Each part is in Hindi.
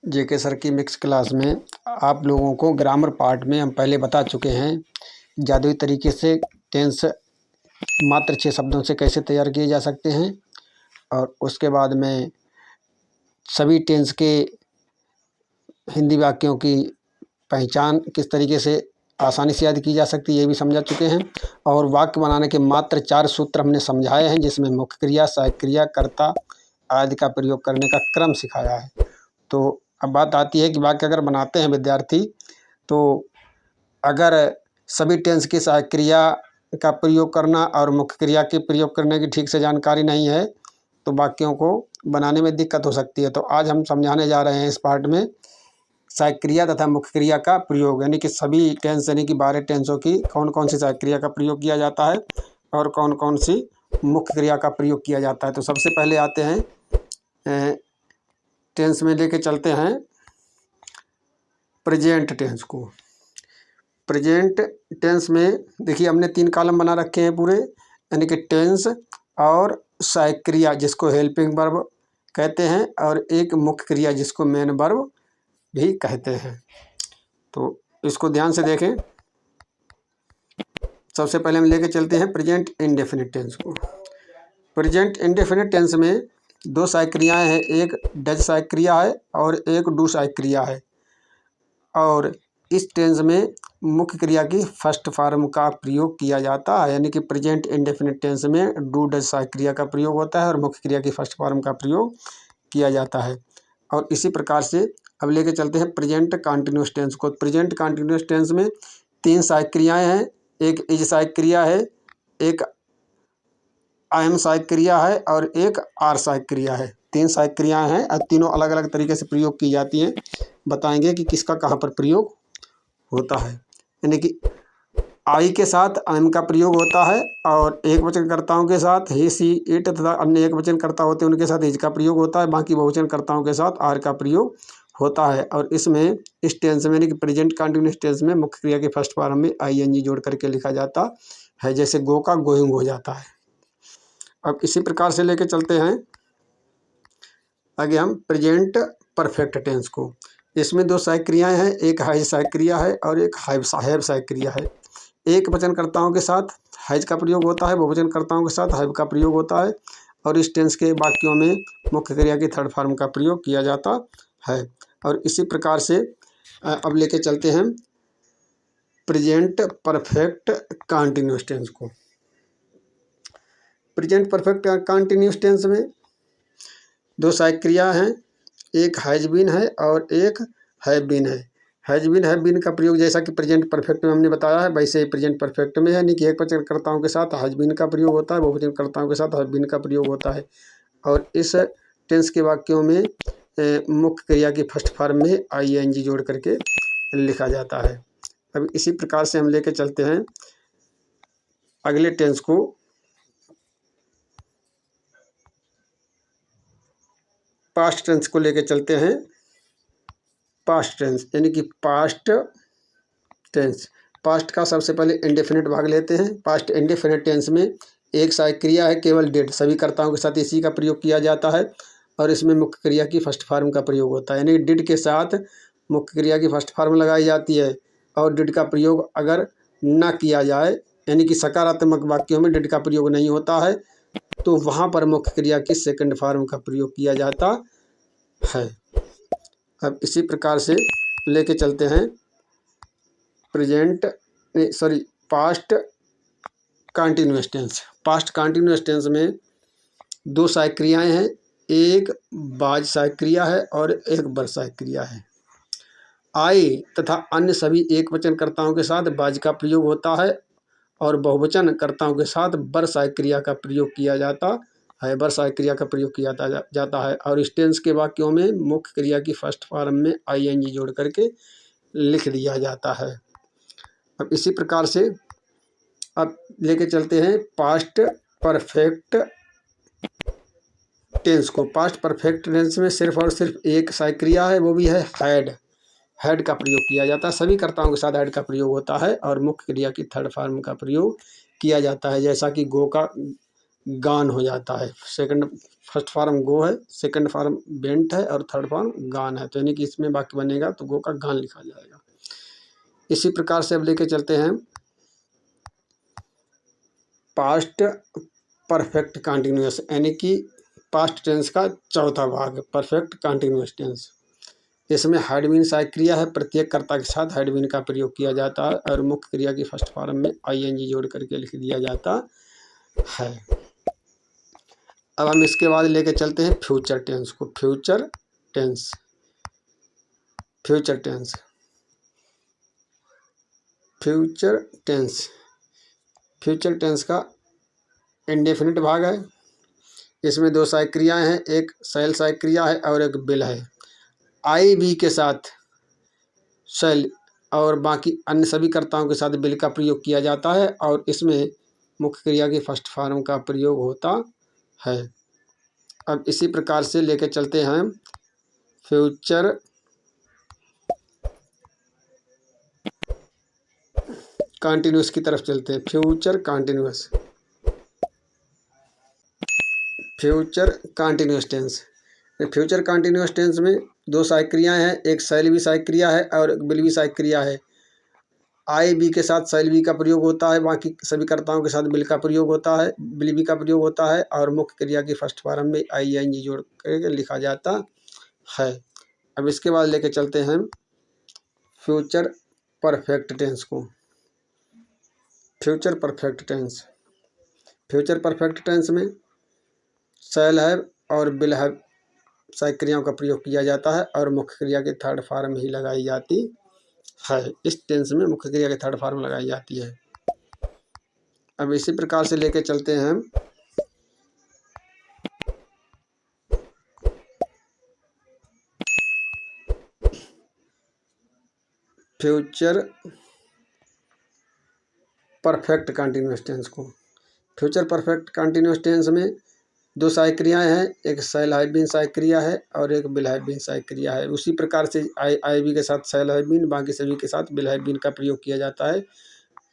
जेके सर की मिक्स क्लास में आप लोगों को ग्रामर पार्ट में हम पहले बता चुके हैं जादुई तरीके से टेंस मात्र 6 शब्दों से कैसे तैयार किए जा सकते हैं, और उसके बाद में सभी टेंस के हिंदी वाक्यों की पहचान किस तरीके से आसानी से याद की जा सकती है ये भी समझा चुके हैं। और वाक्य बनाने के मात्र 4 सूत्र हमने समझाए हैं, जिसमें मुख्य क्रिया, सहायक क्रिया, कर्ता आदि का प्रयोग करने का क्रम सिखाया है। तो अब बात आती है कि वाक्य अगर बनाते हैं विद्यार्थी, तो अगर सभी टेंस की सहायक क्रिया का प्रयोग करना और मुख्य क्रिया के प्रयोग करने की ठीक से जानकारी नहीं है तो वाक्यों को बनाने में दिक्कत हो सकती है। तो आज हम समझाने जा रहे हैं इस पार्ट में सहायक क्रिया तथा मुख्य क्रिया का प्रयोग, यानी कि सभी टेंस यानी कि 12 टेंसों की कौन कौन सी सहायक क्रिया का प्रयोग किया जाता है और कौन कौन सी मुख्य क्रिया का प्रयोग किया जाता है। तो सबसे पहले आते हैं टेंस में लेके चलते हैं प्रेजेंट टेंस को। प्रेजेंट टेंस में देखिए हमने 3 कॉलम बना रखे हैं पूरे, यानी कि टेंस और सहायक क्रिया जिसको हेल्पिंग वर्ब कहते हैं और एक मुख्य क्रिया जिसको मेन वर्ब भी कहते हैं। तो इसको ध्यान से देखें। सबसे पहले हम लेके चलते हैं प्रेजेंट इंडेफिनिट टेंस को। प्रेजेंट इंडेफिनिट टेंस में 2 सहायक क्रियाएं हैं, एक डज सहायक क्रिया है और एक डू सहायक क्रिया है। और इस टेंस में मुख्य क्रिया की फर्स्ट फॉर्म का प्रयोग किया जाता है, यानी कि प्रेजेंट इंडेफिनिट टेंस में डू डज सहायक क्रिया का प्रयोग होता है और मुख्य क्रिया की फर्स्ट फॉर्म का प्रयोग किया जाता है। और इसी प्रकार से अब लेके चलते हैं प्रेजेंट कॉन्टिन्यूस टेंस को। प्रेजेंट कॉन्टिन्यूस टेंस में 3 सहायक क्रियाएं हैं, एक इज सहायक क्रिया है, एक आई एम सहायक क्रिया है और एक आर सहायक क्रिया है। 3 सहायक क्रियाएं हैं और तीनों अलग अलग तरीके से प्रयोग की जाती हैं। बताएंगे कि किसका कहाँ पर प्रयोग होता है। यानी कि आई के साथ आई एम का प्रयोग होता है और एक वचनकर्ताओं के साथ ही, सी, इट तथा अन्य एक वचनकर्ता होते हैं उनके साथ इज का प्रयोग होता है। बाकी बहुवचनकर्ताओं के साथ आर का प्रयोग होता है। और इसमें इस टेंस में यानी कि प्रेजेंट कंटिन्यूअस टेंस में मुख्य क्रिया के फर्स्ट फॉर्म में आईएनजी जोड़ करके लिखा जाता है, जैसे गो का गोइंग हो जाता है। अब इसी प्रकार से लेके चलते हैं आगे हम प्रेजेंट परफेक्ट टेंस को। इसमें 2 सहायक क्रियाएं हैं, एक हैज सहायक क्रिया है और एक हैव सहायक क्रिया है। एक वचनकर्ताओं के साथ हैज का प्रयोग होता है, बहुवचनकर्ताओं के साथ हैव का प्रयोग होता है। और इस टेंस के वाक्यों में मुख्य क्रिया की थर्ड फॉर्म का प्रयोग किया जाता है। और इसी प्रकार से अब लेके चलते हैं प्रेजेंट परफेक्ट कंटिन्यूअस टेंस को। प्रेजेंट परफेक्ट कंटिन्यूअस टेंस में 2 सहायक क्रिया हैं, एक हैज बीन है और एक हैव बीन है। हैज बीन हैव बीन का प्रयोग जैसा कि प्रेजेंट परफेक्ट में हमने बताया है वैसे ही प्रेजेंट परफेक्ट में है, यानी कि एक वचनकर्ताओं के साथ हैज बीन का प्रयोग होता है, बहुवचनकर्ताओं के साथ हैव बीन का प्रयोग होता है। और इस टेंस के वाक्यों में मुख्य क्रिया की फर्स्ट फॉर्म में आईएनजी जोड़ करके लिखा जाता है। अब इसी प्रकार से हम लेके चलते हैं अगले टेंस को। पास्ट टेंस को लेके चलते हैं। पास्ट टेंस यानी कि पास्ट टेंस। पास्ट का सबसे पहले इंडेफिनिट भाग लेते हैं। पास्ट इंडेफिनिट टेंस में एक सहायक क्रिया है केवल डिड, सभी कर्ताओं के साथ इसी का प्रयोग किया जाता है और इसमें मुख्य क्रिया की फर्स्ट फॉर्म का प्रयोग होता है, यानी डिड के साथ मुख्य क्रिया की फर्स्ट फॉर्म लगाई जाती है। और डिड का प्रयोग अगर न किया जाए, यानी कि सकारात्मक वाक्यों में डिड का प्रयोग नहीं होता है, तो वहाँ पर मुख्य क्रिया की सेकंड फॉर्म का प्रयोग किया जाता है। अब इसी प्रकार से लेके चलते हैं past continuous tense. Past continuous tense में 2 सहायक क्रियाएं हैं, एक बाज सहायक क्रिया है और एक बर सहायक क्रिया है। आई तथा अन्य सभी एक वचनकर्ताओं के साथ बाज का प्रयोग होता है और बहुवचनकर्ताओं के साथ बर सहायक क्रिया का प्रयोग किया जाता है, बर सहायक क्रिया का प्रयोग किया जाता है। और इस टेंस के वाक्यों में मुख्य क्रिया की फर्स्ट फॉर्म में आईएनजी जोड़ करके लिख दिया जाता है। अब इसी प्रकार से अब लेके चलते हैं पास्ट परफेक्ट टेंस को। पास्ट परफेक्ट टेंस में सिर्फ और सिर्फ एक सहायक क्रिया है, वो भी है हैड। हैड का प्रयोग किया जाता है, सभी कर्ताओं के साथ हैड का प्रयोग होता है और मुख्य क्रिया की थर्ड फॉर्म का प्रयोग किया जाता है, जैसा कि गो का गान हो जाता है। फर्स्ट फॉर्म गो है, सेकंड फॉर्म बेंट है और थर्ड फॉर्म गान है। तो यानी कि इसमें वाक्य बनेगा तो गो का गान लिखा जाएगा। इसी प्रकार से अब लेके चलते हैं पास्ट परफेक्ट कंटिन्यूअस, यानी कि पास्ट टेंस का चौथा भाग परफेक्ट कंटिन्यूअस टेंस। इसमें हैड बीन सहायक क्रिया है, प्रत्येक कर्ता के साथ हैड बीन का प्रयोग किया जाता है और मुख्य क्रिया की फर्स्ट फॉर्म में आईएनजी जोड़ करके लिख दिया जाता है। अब हम इसके बाद लेके चलते हैं फ्यूचर टेंस को। Future tense, future tense, future tense, future tense का इंडेफिनिट भाग है। इसमें दो सहायक क्रियाएं हैं, एक शैल सहायक क्रिया है और एक बिल है। आई बी के साथ शैल और बाकी अन्य सभी कर्ताओं के साथ बिल का प्रयोग किया जाता है और इसमें मुख्य क्रिया की फर्स्ट फॉर्म का प्रयोग होता है। अब इसी प्रकार से लेके चलते हैं फ्यूचर कंटिन्यूअस की तरफ चलते हैं। Future continuous, future continuous tense. Future continuous tense में दो सहायक क्रियाएं हैं, एक शैल भी सहायक क्रिया है और एक बिल भी सहायक क्रिया है। आई बी के साथ शैल बी का प्रयोग होता है, बाकी सभी कर्ताओं के साथ बिल का प्रयोग होता है, बिल बी का प्रयोग होता है और मुख्य क्रिया की फर्स्ट फॉर्म में आई एन जी जोड़ करके लिखा जाता है। अब इसके बाद लेके चलते हैं फ्यूचर परफेक्ट टेंस को। Future perfect tense, future perfect tense में शैल है और बिल है सहायक क्रियाओं का प्रयोग किया जाता है और मुख्य क्रिया की थर्ड फॉर्म ही लगाई जाती है। इस टेंस में मुख्य क्रिया की थर्ड फॉर्म लगाई जाती है। अब इसी प्रकार से लेके चलते हैं फ्यूचर परफेक्ट कंटिन्यूअस टेंस को। फ्यूचर परफेक्ट कंटिन्यूअस टेंस में दो सहायक क्रियाएं हैं, एक शैल है बीन सहायक क्रिया है और एक बिल है बीन सहायक क्रिया है। उसी प्रकार से आई बी के साथ शैल है बीन, बाकी सभी के साथ बिल है बीन का प्रयोग किया जाता है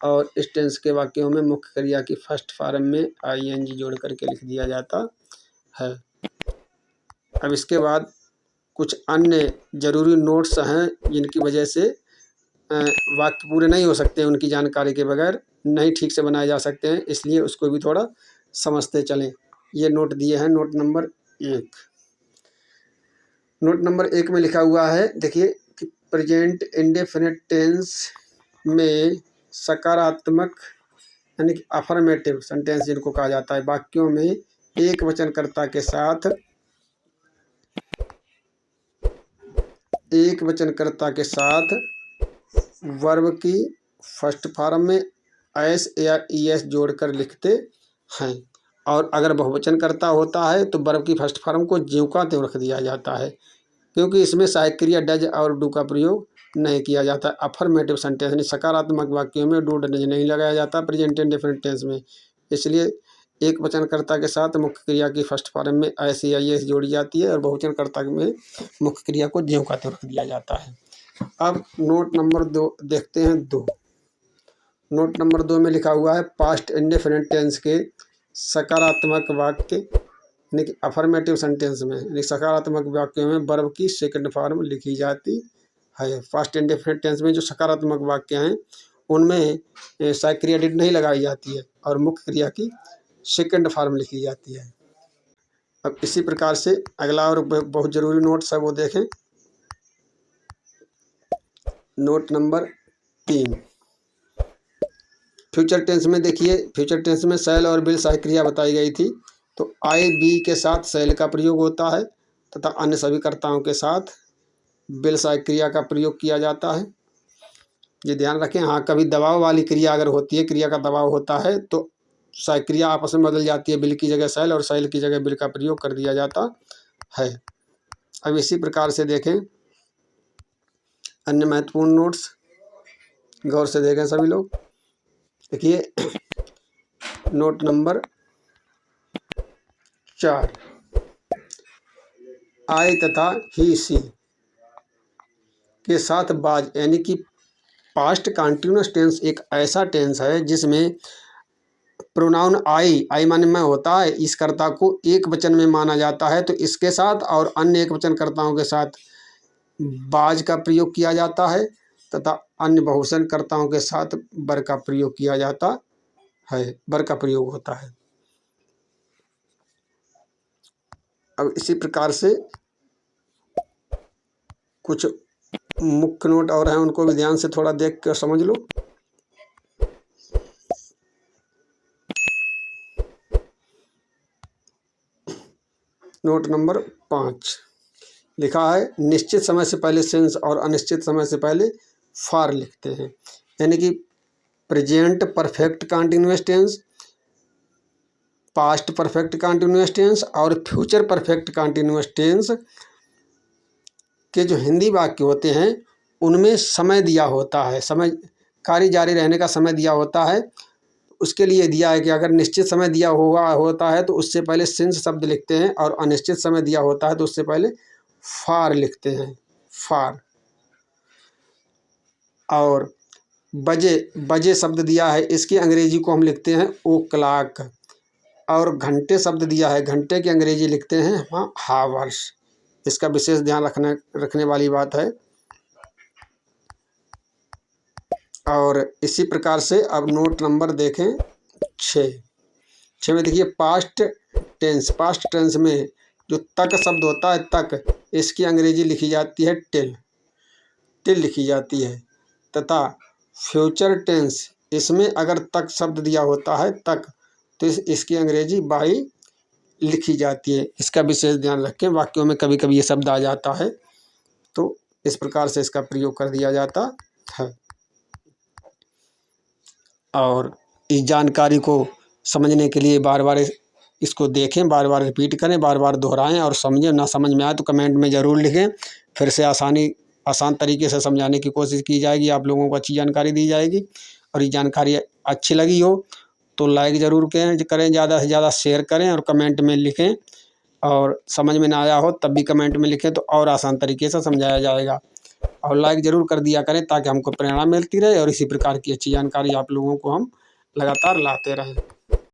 और इस टेंस के वाक्यों में मुख्य क्रिया की फर्स्ट फॉर्म में आई एन जी जोड़ करके लिख दिया जाता है। अब इसके बाद कुछ अन्य जरूरी नोट्स हैं जिनकी वजह से वाक्य पूरे नहीं हो सकते, उनकी जानकारी के बगैर नहीं ठीक से बनाए जा सकते हैं, इसलिए उसको भी थोड़ा समझते चलें। ये नोट दिए हैं, नोट नंबर 1। नोट नंबर 1 में लिखा हुआ है, देखिए कि प्रेजेंट इंडेफिनिट टेंस में सकारात्मक यानी कि अफर्मेटिव सेंटेंस जिनको कहा जाता है, वाक्यों में एक वचनकर्ता के साथ वर्ब की फर्स्ट फॉर्म में एस या ईएस जोड़कर लिखते हैं और अगर बहुवचनकर्ता होता है तो वर्ब की फर्स्ट फॉर्म को ज्यों का त्यों रख दिया जाता है, क्योंकि इसमें सहायक क्रिया डज और डू का प्रयोग नहीं किया जाता। अफर्मेटिव सेंटेंस यानी सकारात्मक वाक्यों में डू डज नहीं लगाया जाता प्रेजेंट इंडेफिनिट टेंस में, इसलिए एक वचनकर्ता के साथ मुख्य क्रिया की फर्स्ट फॉर्म में एस या ईएस जोड़ी जाती है और बहुवचनकर्ता में मुख्य क्रिया को ज्यों का त्यों रख दिया जाता है। अब नोट नंबर 2 देखते हैं। 2 नोट नंबर 2 में लिखा हुआ है पास्ट इंडेफिनिट टेंस के सकारात्मक वाक्य यानी कि अफर्मेटिव सेंटेंस में यानी सकारात्मक वाक्यों में वर्ब की सेकंड फॉर्म लिखी जाती है। पास्ट इंडेफिनिट टेंस में जो सकारात्मक वाक्य हैं उनमें सहायक क्रिया डिड नहीं लगाई जाती है और मुख्य क्रिया की सेकंड फॉर्म लिखी जाती है। अब इसी प्रकार से अगला और बहुत ज़रूरी नोट्स है वो देखें। नोट नंबर 3 फ्यूचर टेंस में देखिए, फ्यूचर टेंस में शैल और बिल सहायक क्रिया बताई गई थी, तो आई बी के साथ शैल का प्रयोग होता है तथा अन्य सभी कर्ताओं के साथ बिल सहायक क्रिया का प्रयोग किया जाता है। ये ध्यान रखें। हाँ, कभी दबाव वाली क्रिया अगर होती है, क्रिया का दबाव होता है तो सहायक क्रिया आपस में बदल जाती है, बिल की जगह शैल और शैल की जगह बिल का प्रयोग कर दिया जाता है। अब इसी प्रकार से देखें अन्य महत्वपूर्ण नोट्स, गौर से देखें सभी लोग। देखिए नोट नंबर 4 आई तथा ही सी के साथ बाज यानी कि पास्ट कंटिन्यूअस टेंस एक ऐसा टेंस है जिसमें प्रोनाउन आई माने मैं होता है, इस कर्ता को एक वचन में माना जाता है तो इसके साथ और अन्य एक वचन कर्ताओं के साथ बाज का प्रयोग किया जाता है तथा अन्य बहुवचन कर्ताओं के साथ बर का प्रयोग किया जाता है, बर का प्रयोग होता है। अब इसी प्रकार से कुछ मुख्य नोट और हैं, उनको भी ध्यान से थोड़ा देख कर समझ लो। नोट नंबर 5 लिखा है, निश्चित समय से पहले सिंस और अनिश्चित समय से पहले फॉर लिखते हैं। यानी कि present perfect continuous tense, past perfect continuous tense और फ्यूचर परफेक्ट कंटीन्यूअस टेंस के जो हिंदी वाक्य होते हैं उनमें समय दिया होता है, समय कार्य जारी रहने का समय दिया होता है। उसके लिए दिया है कि अगर निश्चित समय दिया होता है तो उससे पहले सिंस शब्द लिखते हैं और अनिश्चित समय दिया होता है तो उससे पहले फार लिखते हैं, फार। और बजे शब्द दिया है, इसकी अंग्रेजी को हम लिखते हैं ओ क्लॉक। और घंटे शब्द दिया है, घंटे की अंग्रेजी लिखते हैं हम हावर्स। इसका विशेष ध्यान रखने वाली बात है। और इसी प्रकार से अब नोट नंबर देखें 6 में देखिए पास्ट टेंस। पास्ट टेंस में जो तक शब्द होता है, तक, इसकी अंग्रेजी लिखी जाती है टिल, टिल लिखी जाती है। तथा फ्यूचर टेंस, इसमें अगर तक शब्द दिया होता है, तक, तो इसकी अंग्रेजी बाई लिखी जाती है। इसका विशेष ध्यान रखें, वाक्यों में कभी कभी ये शब्द आ जाता है तो इस प्रकार से इसका प्रयोग कर दिया जाता है। और इस जानकारी को समझने के लिए बार बार इसको देखें, बार बार रिपीट करें, बार बार दोहराएं और समझें। ना समझ में आए तो कमेंट में ज़रूर लिखें, फिर से आसान तरीके से समझाने की कोशिश की जाएगी, आप लोगों को अच्छी जानकारी दी जाएगी। और ये जानकारी अच्छी लगी हो तो लाइक ज़रूर करें, ज़्यादा से ज़्यादा शेयर करें और कमेंट में लिखें। और समझ में ना आया हो तब भी कमेंट में लिखें तो और आसान तरीके से समझाया जाएगा। और लाइक ज़रूर कर दिया करें ताकि हमको प्रेरणा मिलती रहे और इसी प्रकार की अच्छी जानकारी आप लोगों को हम लगातार लाते रहें।